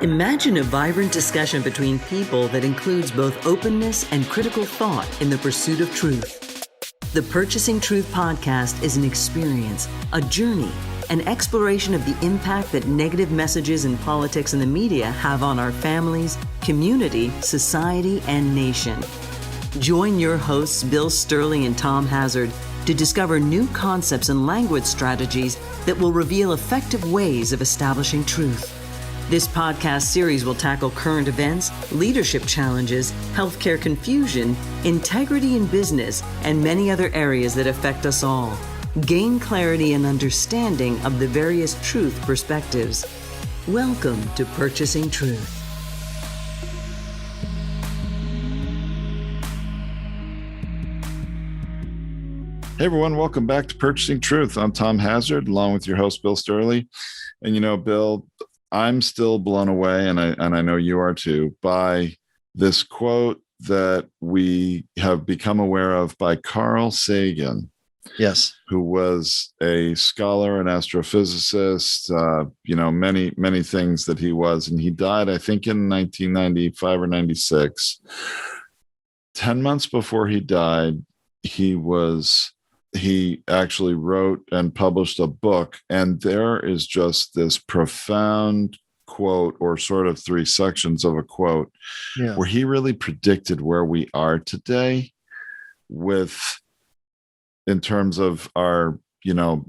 Imagine a vibrant discussion between people that includes both openness and critical thought in the pursuit of truth. The Purchasing Truth podcast is an experience, a journey, an exploration of the impact that negative messages in politics and the media have on our families, community, society, and nation. Join your hosts, Bill Stierle and Tom Hazard, to discover new concepts and language strategies that will reveal effective ways of establishing truth. This podcast series will tackle current events, leadership challenges, healthcare confusion, integrity in business, and many other areas that affect us all. Gain clarity and understanding of the various truth perspectives. Welcome to Purchasing Truth. Hey everyone, welcome back to Purchasing Truth. I'm Tom Hazard, along with your host, Bill Stierle. And you know, Bill, I'm still blown away, and I know you are too, by this quote that we have become aware of by Carl Sagan. Yes. Who was a scholar, an astrophysicist, many things that he was. And he died, I think, in 1995 or 96. 10 months before he died, he actually wrote and published a book, and there is just this profound quote, or sort of three sections of a quote, where he really predicted where we are today in terms of our,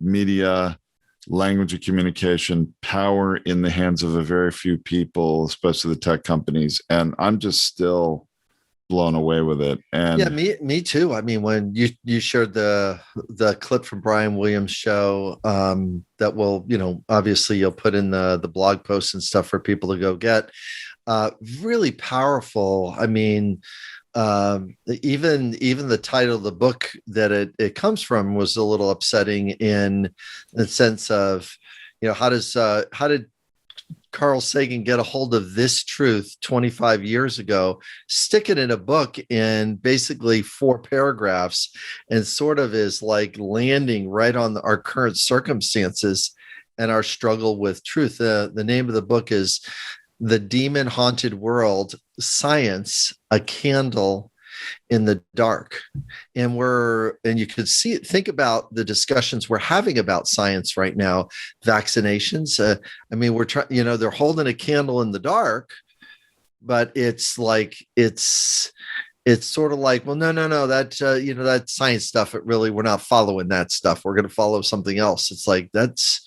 media, language of communication, power in the hands of a very few people, especially the tech companies. And I'm just still blown away with it. And yeah, me too. I mean, when you shared the clip from Brian Williams' show, that will, obviously you'll put in the blog posts and stuff for people to go get, really powerful. I mean, even the title of the book that it comes from was a little upsetting in the sense of, how did Carl Sagan get a hold of this truth 25 years ago, stick it in a book in basically 4 paragraphs, and sort of is like landing right on our current circumstances and our struggle with truth. The name of the book is The Demon Haunted World, Science, a Candle in the Dark. And you could think about the discussions we're having about science right now, vaccinations. We're trying, they're holding a candle in the dark, but it's sort of like, well, no, that, that science stuff, we're not following that stuff. We're going to follow something else. It's like, that's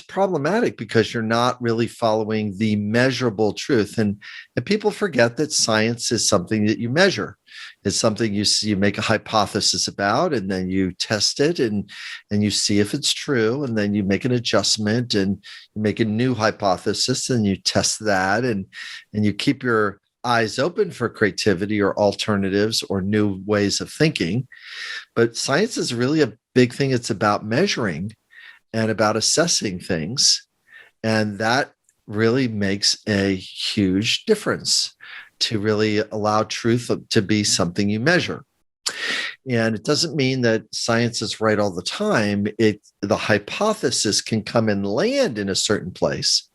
problematic, because you're not really following the measurable truth. And people forget that science is something that you measure. It's something you make a hypothesis about, and then you test it and you see if it's true, and then you make an adjustment and you make a new hypothesis and you test that, and you keep your eyes open for creativity or alternatives or new ways of thinking. But science is really a big thing. It's about measuring and about assessing things. And that really makes a huge difference, to really allow truth to be something you measure. And it doesn't mean that science is right all the time. The hypothesis can come and land in a certain place.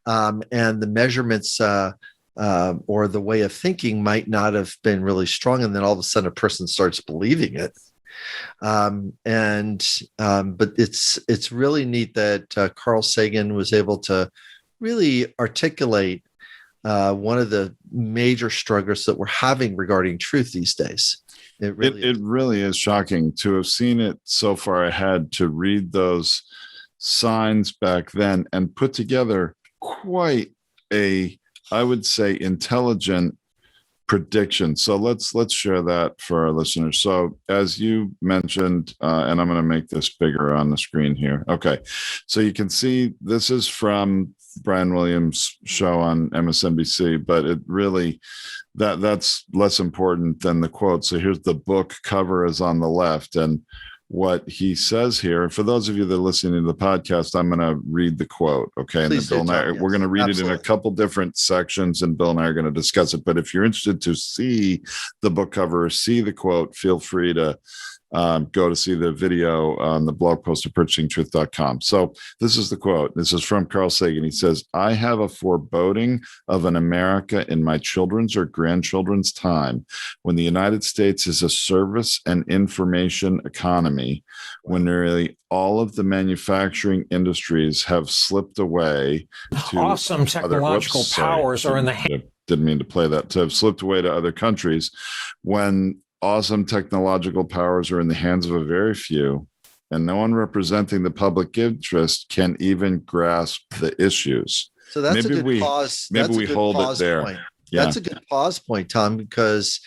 And the measurements or the way of thinking might not have been really strong. And then all of a sudden a person starts believing it. But it's really neat that Carl Sagan was able to really articulate one of the major struggles that we're having regarding truth these days. It really is shocking to have seen it so far ahead, to read those signs back then and put together quite I would say, intelligent prediction. So let's share that for our listeners. So as you mentioned, and I'm going to make this bigger on the screen here. Okay. So you can see this is from Brian Williams' show on MSNBC, but it really, that's less important than the quote. So here's the book cover is on the left. And what he says here, for those of you that are listening to the podcast, I'm going to read the quote. Okay. And then Bill and I, we're going to read it in a couple different sections, and Bill and I are going to discuss it. But if you're interested to see the book cover, see the quote, feel free to go to see the video on the blog post at purchasingtruth.com. So this is the quote. This is from Carl Sagan. He says, "I have a foreboding of an America in my children's or grandchildren's time when the United States is a service and information economy, when nearly all of the manufacturing industries have slipped away to awesome technological powers are in the hands." Didn't mean to play that. To have slipped away to other countries, when awesome technological powers are in the hands of a very few, and no one representing the public interest can even grasp the issues. So that's a good pause. Maybe we hold it there. Point. Yeah. That's a good pause point, Tom, because,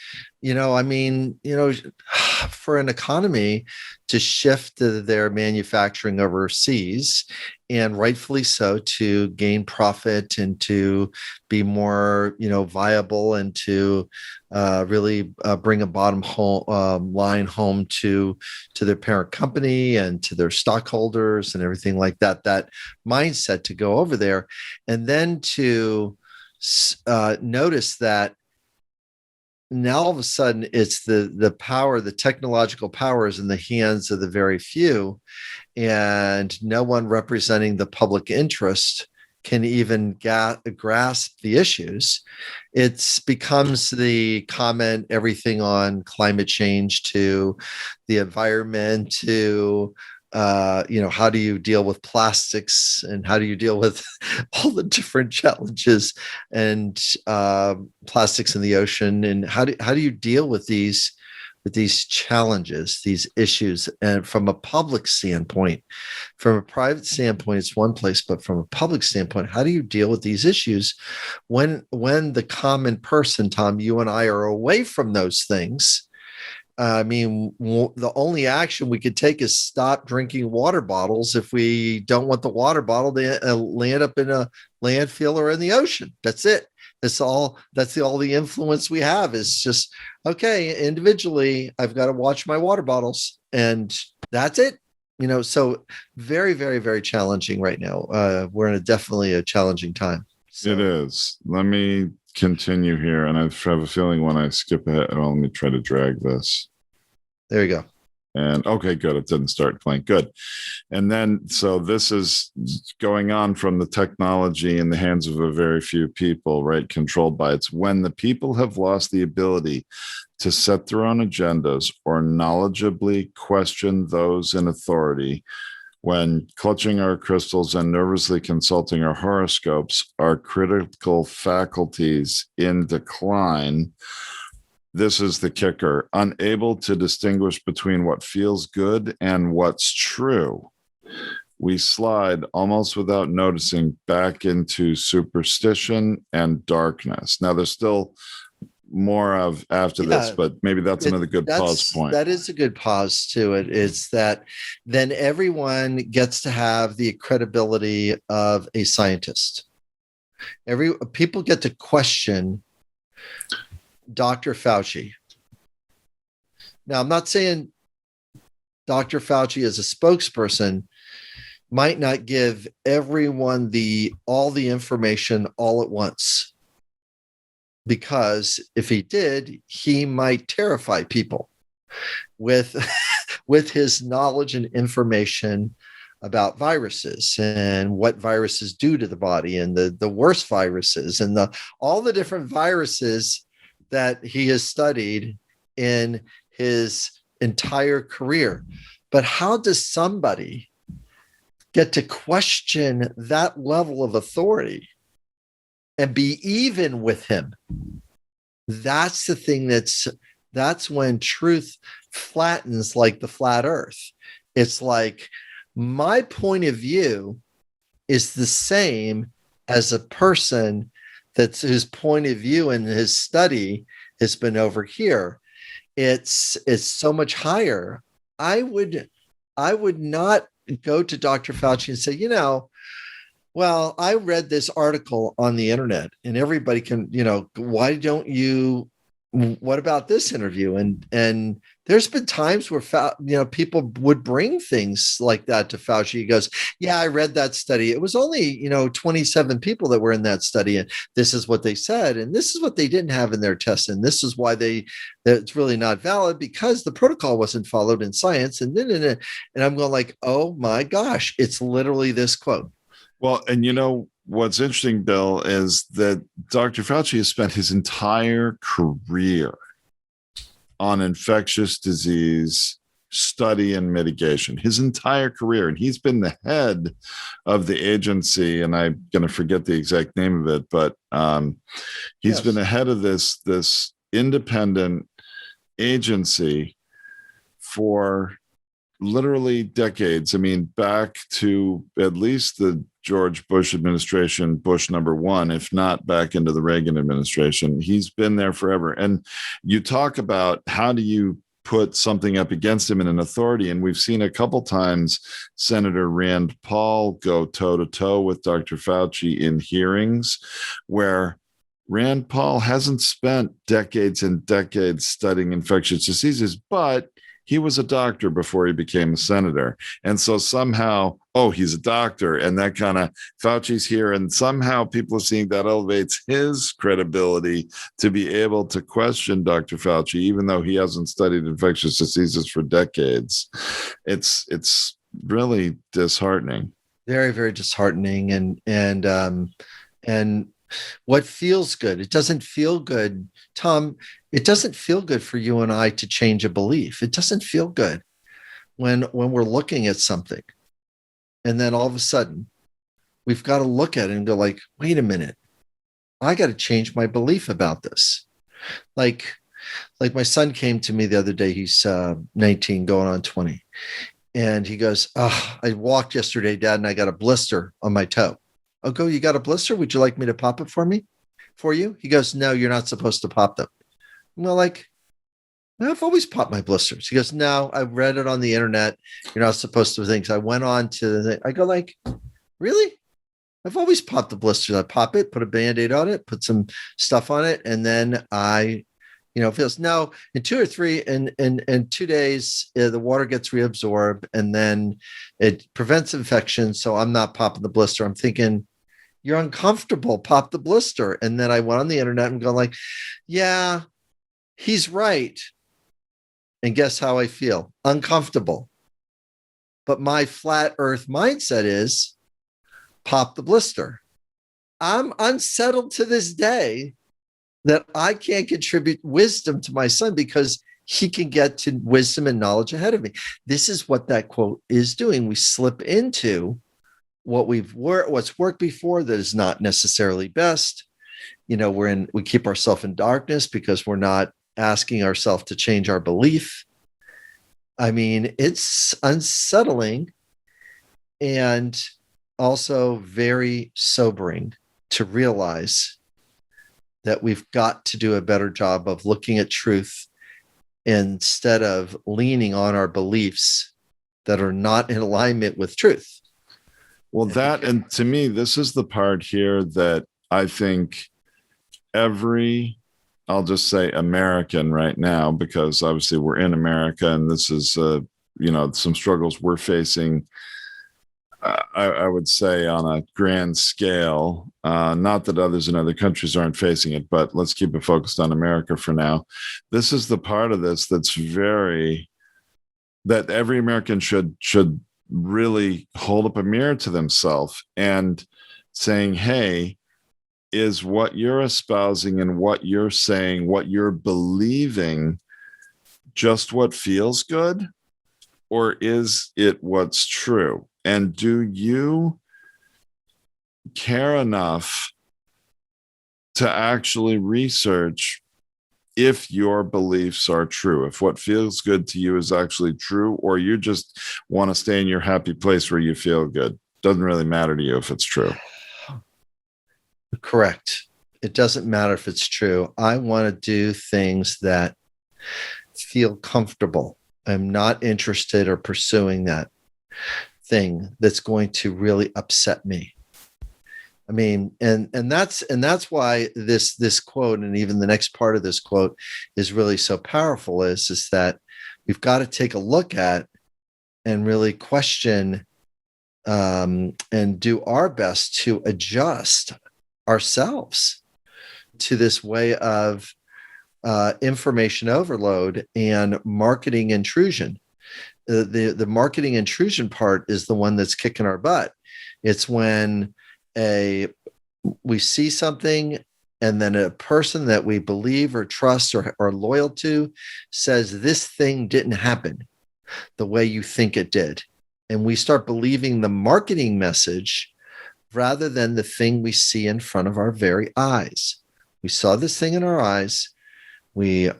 for an economy to shift their manufacturing overseas, and rightfully so, to gain profit and to be more, viable, and to really bring a bottom line home to their parent company and to their stockholders and everything like that, that mindset to go over there, and then to notice that now all of a sudden it's the power, the technological power is in the hands of the very few, and no one representing the public interest can even grasp the issues. It becomes the comment, everything on climate change to the environment to how do you deal with plastics, and how do you deal with all the different challenges and plastics in the ocean, and how do you deal with these challenges, these issues, and from a public standpoint. From a private standpoint, it's one place, but from a public standpoint, how do you deal with these issues when the common person, Tom, you and I are away from those things? I mean, the only action we could take is stop drinking water bottles if we don't want the water bottle to land up in a landfill or in the ocean. That's it. That's all the influence we have is just, okay, individually, I've got to watch my water bottles, and that's it. So very, very, very challenging right now. We're in definitely a challenging time. So. It is. Let me continue here, and I have a feeling when I skip ahead, let me try to drag this. There you go. And okay, good. It didn't start playing. Good. And then, so this is going on from the technology in the hands of a very few people, right? Controlled by it's when the people have lost the ability to set their own agendas or knowledgeably question those in authority, when clutching our crystals and nervously consulting our horoscopes, our critical faculties in decline. This is the kicker: unable to distinguish between what feels good and what's true, we slide almost without noticing back into superstition and darkness. Now, there's still more of after this, but maybe that's another good pause point. That is a good pause to it. It's that then everyone gets to have the credibility of a scientist. People get to question Dr. Fauci. Now, I'm not saying Dr. Fauci as a spokesperson might not give everyone all the information all at once, because if he did, he might terrify people with his knowledge and information about viruses and what viruses do to the body, and the worst viruses, and all the different viruses that he has studied in his entire career. But how does somebody get to question that level of authority and be even with him? That's the thing that's when truth flattens like the flat earth. It's like, my point of view is the same as a person whose point of view and his study has been over here. It's so much higher. I would not go to Dr. Fauci and say, well, I read this article on the internet, and everybody can, why don't you what about this interview? And there's been times where people would bring things like that to Fauci. He goes, yeah, I read that study. It was only 27 people that were in that study, and this is what they said, and this is what they didn't have in their test, and this is why that's really not valid, because the protocol wasn't followed in science. And I'm going like, oh my gosh, it's literally this quote. Well, and what's interesting, Bill, is that Dr. Fauci has spent his entire career on infectious disease study and mitigation, his entire career. And he's been the head of the agency, and I'm going to forget the exact name of it, but he's been the head of this independent agency for literally decades. I mean, back to at least the George Bush administration, Bush #1, if not back into the Reagan administration. He's been there forever. And you talk about how do you put something up against him in an authority. And we've seen a couple times Senator Rand Paul go toe to toe with Dr. Fauci in hearings where Rand Paul hasn't spent decades and decades studying infectious diseases, but he was a doctor before he became a senator. And so somehow, he's a doctor, and that kind of Fauci's here. And somehow people are seeing that elevates his credibility to be able to question Dr. Fauci, even though he hasn't studied infectious diseases for decades. It's really disheartening. Very, very disheartening. And what feels good? It doesn't feel good, Tom. It doesn't feel good for you and I to change a belief. It doesn't feel good when we're looking at something, and then all of a sudden we've got to look at it and go like, wait a minute, I got to change my belief about this. Like my son came to me the other day. He's 19 going on 20. And he goes, I walked yesterday, Dad, and I got a blister on my toe. I'll go, you got a blister? Would you like me to pop it for you? He goes, no, you're not supposed to pop them. I'm like, I've always popped my blisters. He goes, no, I read it on the internet. You're not supposed to think. So I went on to I go like, really? I've always popped the blisters. I pop it, put a Band-Aid on it, put some stuff on it. And then I, feels no, in 2 or 3, in 2 days, the water gets reabsorbed and then it prevents infection. So I'm not popping the blister. I'm thinking, you're uncomfortable, pop the blister. And then I went on the internet and go like, yeah, he's right. And guess how I feel? Uncomfortable. But my flat earth mindset is pop the blister. I'm unsettled to this day that I can't contribute wisdom to my son because he can get to wisdom and knowledge ahead of me. This is what that quote is doing. We slip into what's worked before that is not necessarily best. We keep ourselves in darkness because we're not asking ourselves to change our belief. I mean, it's unsettling and also very sobering to realize that we've got to do a better job of looking at truth instead of leaning on our beliefs that are not in alignment with truth. Well, and to me, this is the part here that I think I'll just say American right now, because obviously we're in America and this is, some struggles we're facing, I would say on a grand scale, not that others in other countries aren't facing it, but let's keep it focused on America for now. This is the part of this that every American should really hold up a mirror to themselves and saying, hey, is what you're espousing and what you're saying, what you're believing, just what feels good? Or is it what's true? And do you care enough to actually research if your beliefs are true, if what feels good to you is actually true, or you just want to stay in your happy place where you feel good? Doesn't really matter to you if it's true. Correct. It doesn't matter if it's true. I want to do things that feel comfortable. I'm not interested or pursuing that thing that's going to really upset me. I mean, and that's why this quote, and even the next part of this quote, is really so powerful, is that we've got to take a look at and really question and do our best to adjust ourselves to this way of information overload and marketing intrusion. The marketing intrusion part is the one that's kicking our butt. It's when we see something and then a person that we believe or trust or are loyal to says this thing didn't happen the way you think it did. And we start believing the marketing message rather than the thing we see in front of our very eyes. We saw this thing in our eyes. We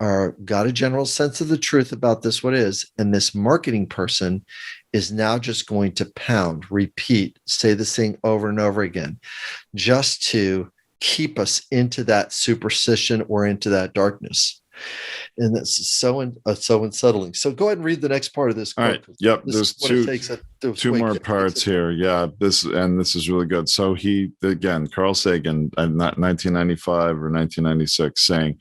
got a general sense of the truth about this, what is, and this marketing person is now just going to pound, repeat, say this thing over and over again, just to keep us into that superstition or into that darkness. And that's so unsettling. So go ahead and read the next part of this quote. All right. Yep. There's two more parts here. Yeah. This is really good. So Carl Sagan, 1995 or 1996, saying,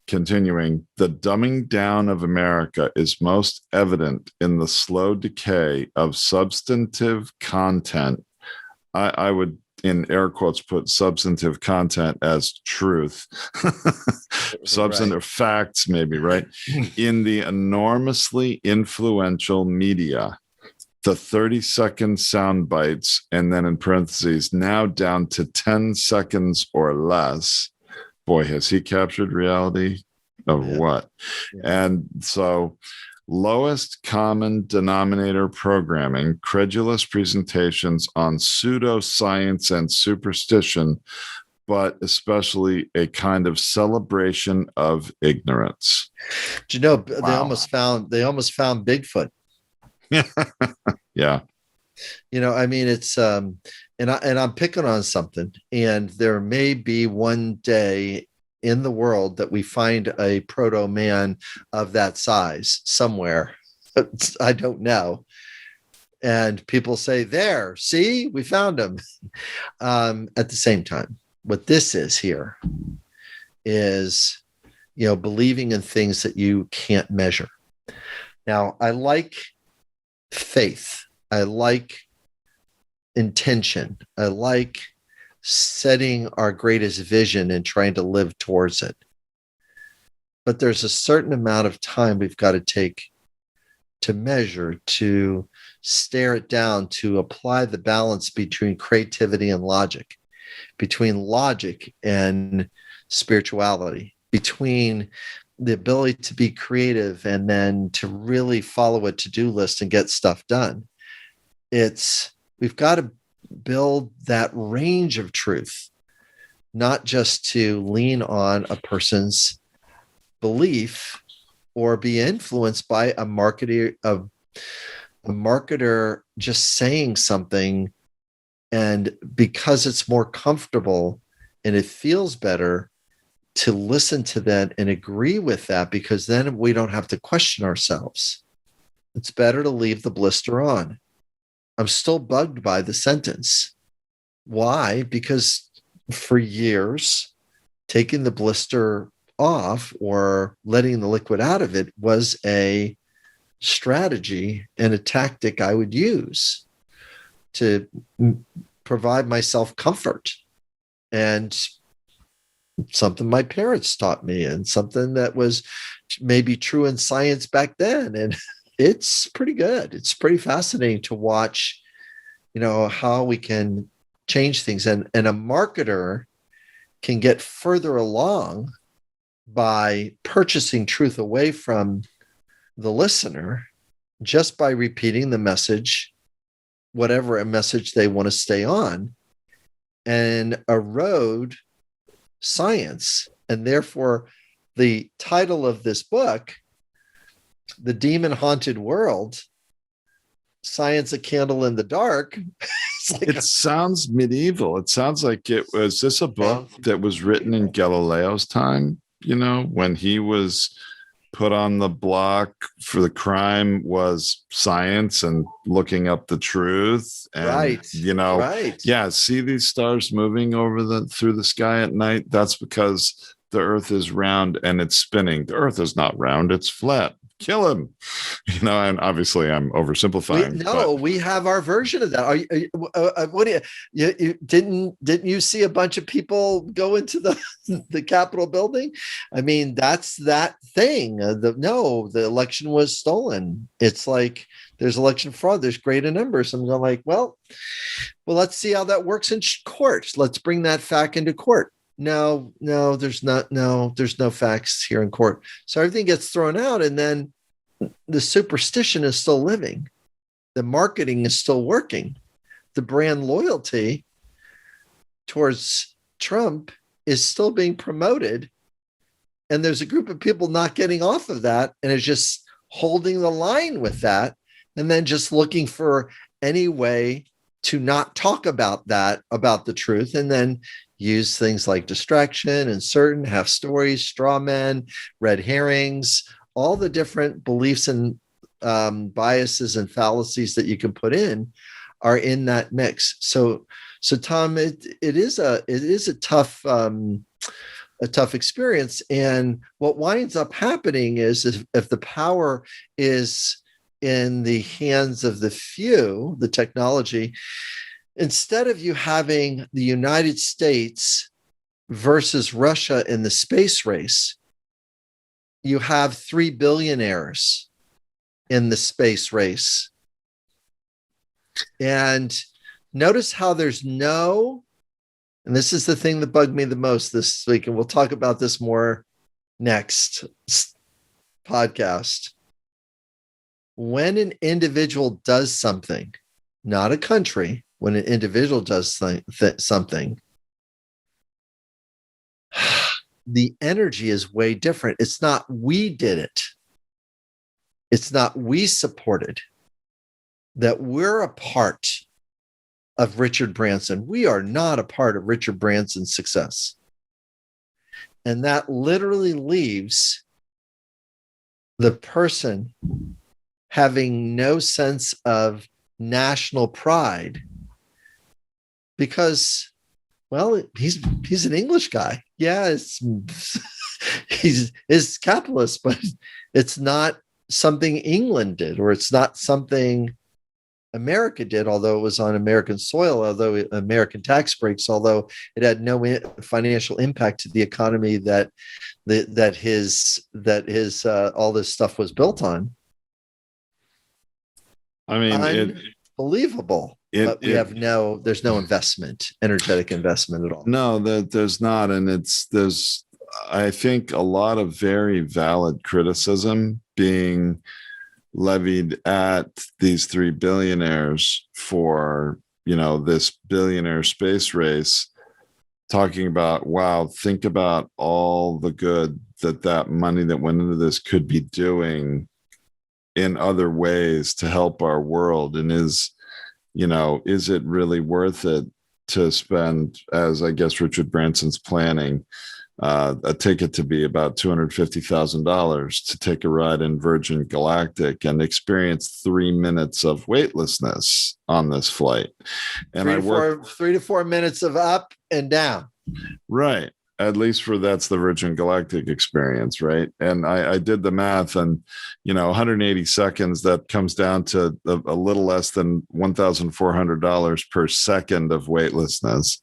continuing, the dumbing down of America is most evident in the slow decay of substantive content. I would, in air quotes, put substantive content as truth, substantive facts, maybe, right? In the enormously influential media, the 30-second sound bites, and then in parentheses, now down to 10 seconds or less. Boy, has he captured reality of what? Yeah. And so lowest common denominator programming, credulous presentations on pseudoscience and superstition, but especially a kind of celebration of ignorance. Do you know, wow. they almost found Bigfoot. Yeah. You know, I mean, it's and I'm picking on something, and there may be one day in the world that we find a proto-man of that size somewhere. I don't know. And people say, there, see, we found him. At the same time, what this is here is, believing in things that you can't measure. Now, I like faith. I like intention. I like setting our greatest vision and trying to live towards it. But there's a certain amount of time we've got to take to measure, to stare it down, to apply the balance between creativity and logic, between logic and spirituality, between the ability to be creative and then to really follow a to-do list and get stuff done. We've got to build that range of truth, not just to lean on a person's belief or be influenced by a marketer just saying something, and because it's more comfortable and it feels better to listen to that and agree with that, because then we don't have to question ourselves. It's better to leave the blister on. I'm still bugged by the sentence. Why? Because for years, taking the blister off or letting the liquid out of it was a strategy and a tactic I would use to provide myself comfort. And something my parents taught me, and something that was maybe true in science back then. And it's pretty good. It's pretty fascinating to watch, how we can change things. And a marketer can get further along by purchasing truth away from the listener just by repeating the message, whatever a message they want to stay on, and erode science. And therefore, the title of this book, The Demon Haunted World, Science a Candle in the Dark. It sounds medieval. It sounds like was this a book that was written in Galileo's time, when he was put on the block for the crime was science and looking up the truth. And, right. Yeah, see these stars moving through the sky at night. That's because the earth is round and it's spinning. The earth is not round, it's flat. Kill him. And obviously I'm oversimplifying. We have our version of that. What do you didn't you see a bunch of people go into the Capitol building? I mean, that's that thing. The election was stolen. It's like there's election fraud. There's greater numbers. I'm going like, well, let's see how that works in court. Let's bring that fact into court. No, there's not. No, there's no facts here in court. So everything gets thrown out, and then the superstition is still living. The marketing is still working. The brand loyalty towards Trump is still being promoted. And there's a group of people not getting off of that and is just holding the line with that, and then just looking for any way to not talk about the truth, and then use things like distraction and certain half stories, straw men, red herrings, all the different beliefs and biases and fallacies that you can put in are in that mix. So Tom, it is a tough experience. And what winds up happening is if the power is in the hands of the few, the technology, instead of you having the United States versus Russia in the space race, you have 3 billionaires in the space race. And notice how there's and this is the thing that bugged me the most this week, and we'll talk about this more next podcast. When an individual does something, not a country, when an individual does something, the energy is way different. It's not we did it. It's not we supported. That we're a part of Richard Branson. We are not a part of Richard Branson's success. And that literally leaves the person having no sense of national pride because, well, he's an English guy. Yeah, he's capitalist, but it's not something England did, or it's not something America did, although it was on American soil, although American tax breaks, although it had no financial impact to the economy that his all this stuff was built on. I mean, unbelievable. But there's no energetic investment at all. No, there's not. And there's, I think, a lot of very valid criticism being levied at these 3 billionaires for, this billionaire space race, talking about, wow, think about all the good that money that went into this could be doing in other ways to help our world. And is it really worth it to spend, as I guess Richard Branson's planning, a ticket to be about $250,000 to take a ride in Virgin Galactic and experience 3 minutes of weightlessness on this flight? And 3 to 4 minutes of up and down. Right. At least that's the Virgin Galactic experience, right? And I did the math, and 180 seconds, that comes down to a little less than $1,400 per second of weightlessness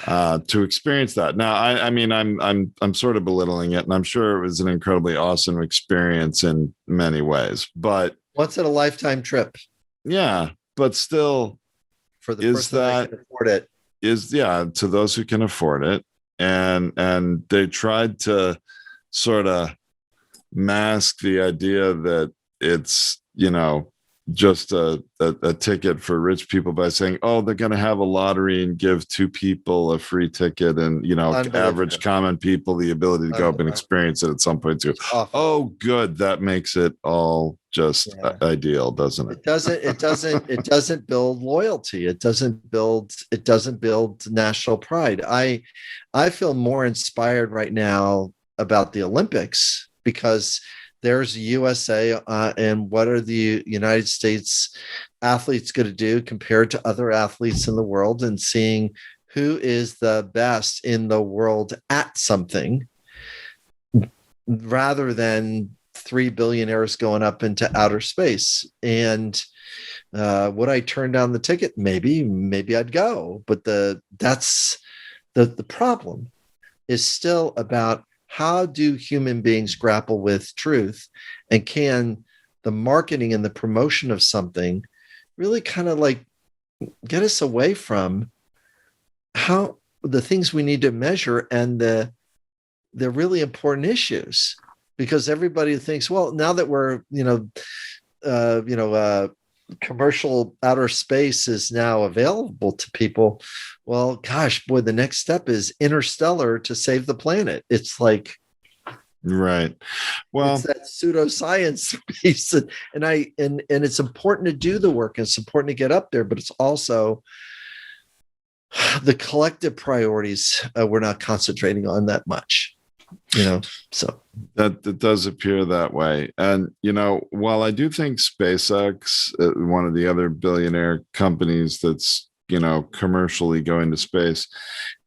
to experience that. Now, I mean, I'm sort of belittling it, and I'm sure it was an incredibly awesome experience in many ways. But once in a lifetime trip. Yeah, but still, for the person that can afford it, to those who can afford it. And they tried to sort of mask the idea that it's, just a ticket for rich people by saying, oh, they're going to have a lottery and give 2 people a free ticket, and, average common people the ability to go up and experience it at some point too. Oh, good. That makes it all just ideal, doesn't it? It doesn't build loyalty. It doesn't build national pride. I feel more inspired right now about the Olympics because there's USA, and what are the United States athletes going to do compared to other athletes in the world, and seeing who is the best in the world at something, rather than 3 billionaires going up into outer space. And would I turn down the ticket? Maybe I'd go. But that's the problem is still about, how do human beings grapple with truth, and can the marketing and the promotion of something really kind of like get us away from how the things we need to measure and the really important issues? Because everybody thinks, well, now that we're, commercial outer space is now available to people. Well, gosh, boy, the next step is interstellar to save the planet. It's like, right. Well, it's that pseudoscience piece, and it's important to do the work, and it's important to get up there, but it's also the collective priorities we're not concentrating on that much. So that does appear that way. And, while I do think SpaceX, one of the other billionaire companies that's, commercially going to space,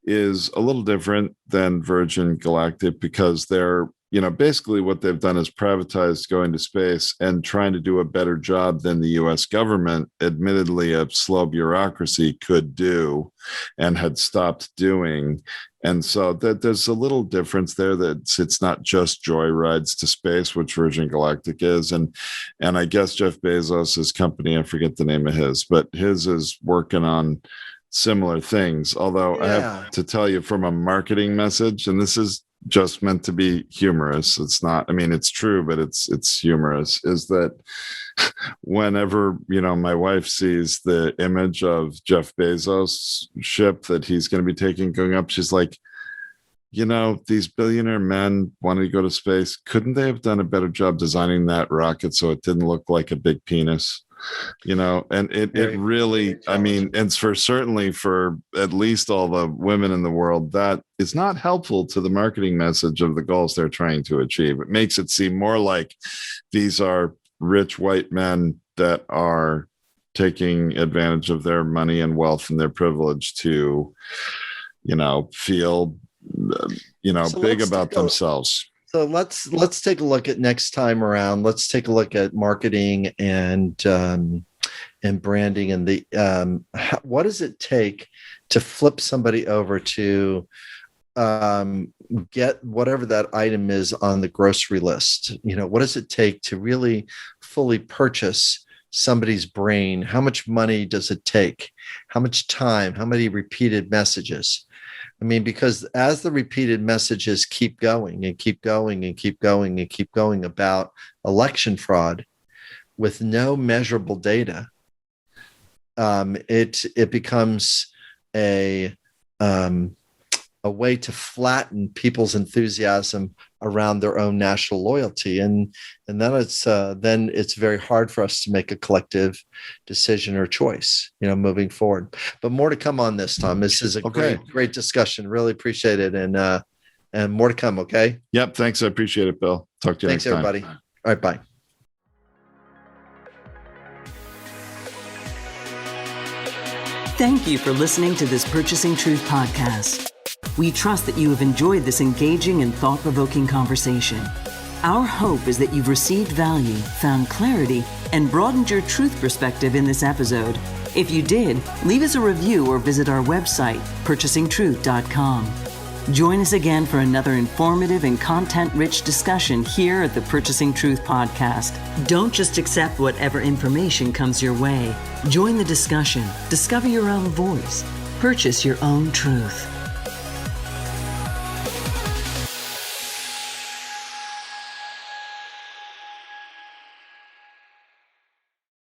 is a little different than Virgin Galactic, because they're, basically what they've done is privatized going to space and trying to do a better job than the US government, admittedly a slow bureaucracy, could do and had stopped doing. And so there's a little difference there, that it's not just joyrides to space, which Virgin Galactic is. And I guess Jeff Bezos' company, I forget the name of his, but his is working on similar things. Although I have to tell you, from a marketing message, and this is just meant to be humorous, it's not, it's true, but it's humorous, is that whenever, my wife sees the image of Jeff Bezos' ship that he's going to be taking going up, she's like, these billionaire men wanting to go to space, couldn't they have done a better job designing that rocket so it didn't look like a big penis? And it really, and certainly for at least all the women in the world, that is not helpful to the marketing message of the goals they're trying to achieve. It makes it seem more like these are rich white men that are taking advantage of their money and wealth and their privilege to, feel, big about themselves. So let's take a look at next time around. Let's take a look at marketing and branding, and what does it take to flip somebody over to get whatever that item is on the grocery list? What does it take to really fully purchase somebody's brain? How much money does it take? How much time? How many repeated messages? Because as the repeated messages keep going and keep going and keep going and keep going about election fraud with no measurable data, it becomes a way to flatten people's enthusiasm around their own national loyalty, and then it's very hard for us to make a collective decision or choice, moving forward. But more to come on this, Tom. This is a great discussion. Really appreciate it, and more to come. Okay. Yep. Thanks. I appreciate it, Bill. Talk to you next time. Thanks, everybody. All right. Bye. Thank you for listening to this Purchasing Truth podcast. We trust that you have enjoyed this engaging and thought-provoking conversation. Our hope is that you've received value, found clarity, and broadened your truth perspective in this episode. If you did, leave us a review or visit our website, purchasingtruth.com. Join us again for another informative and content-rich discussion here at the Purchasing Truth podcast. Don't just accept whatever information comes your way. Join the discussion. Discover your own voice. Purchase your own truth.